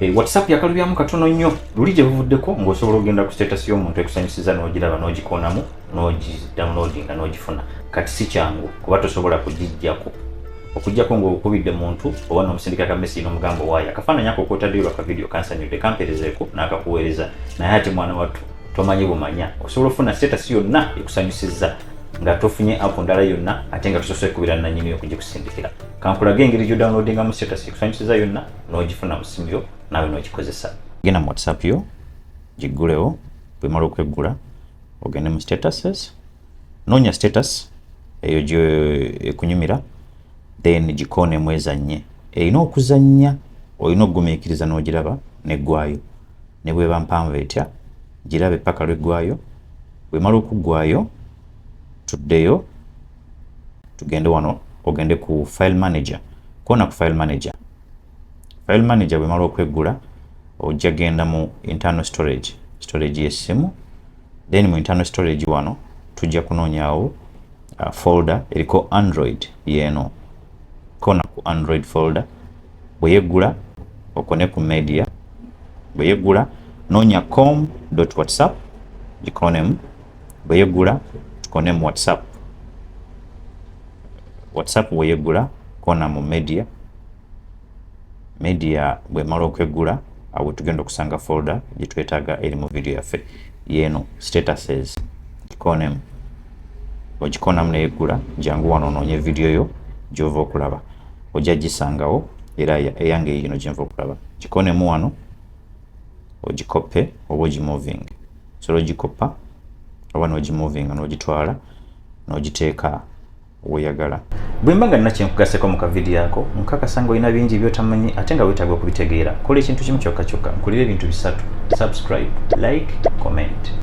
WhatsApp yakalubyamu katono nnyo luli gye buvuddeko ng'osobola ogenda ku status y'omuntu ekusanyusiza n'ogiraba n'ogikoonamu n'ogidownloadinga n'ogifuna kati si kyangu kuba tosobola kugijjako okujjako ng'okubidde muntu oba n'omusindika ka message n'omugamba waayo akafaananyi ako k'otaddeyo aka video kansanyudde kamperezeeko n'akakuweereza naye ate mwana wattu tomanyi bumanya osobola ofuna status yonna ekusanyusiza nga tofunye app ndala yonna ate nga tusoose kubira nannyini okugikusindikira kankulage engeri gy'odownloadinga mu status ekusanyusiza yonna n'ogifuna mu simu yo naawe n'ogikozesa. Genda mu WhatsApp yo giggulewo bwemala okweggula ogende mu statuses noonya status eyo gyekunyumira then gikoonemu ezannye erina okuzannya olina okugumiikiriza n'ogiraba neggwayo ne bweba mpanvu etya girabe paka lweggwayo bwemala okuggwayo tuddeyo tugende wano ogende ku file manager koona ku file manager bwemala okweggula ojja genda mu internal storage y'essimu then mu internal storage wano tujja kunoonyaawo folder eriko Android yeeno koona ku Android folder bweyeggula okone ku media bweyeggula noonya com.whatsapp gikoonemu bweyeggula tukonemu WhatsApp bweyeggula koona mu media bwemala okweggula awo tugenda okusanga folder gyetwetaaga eri mu video yaffe yeeno statuses gikoonemu ogikoonamu neyeggula jangu wano onoonye video yo gy'ova okulaba ojja gisangawo era eyange yino gyenva okulaba gikoonemu wano ogikope oba ogimoving osobola ogikopa oba n'ogimovinga n'ogitwala n'ogiteeka weeyagala. Bwe mba nga nina kyenkugaseko mu kavidiyo ako nkakasa ng'olina bingi by'otamanyi ate nga weetaaga okubitegeera kola ekintu kimu kyokka nkulira ebintu bisatu: subscribe, like, comment.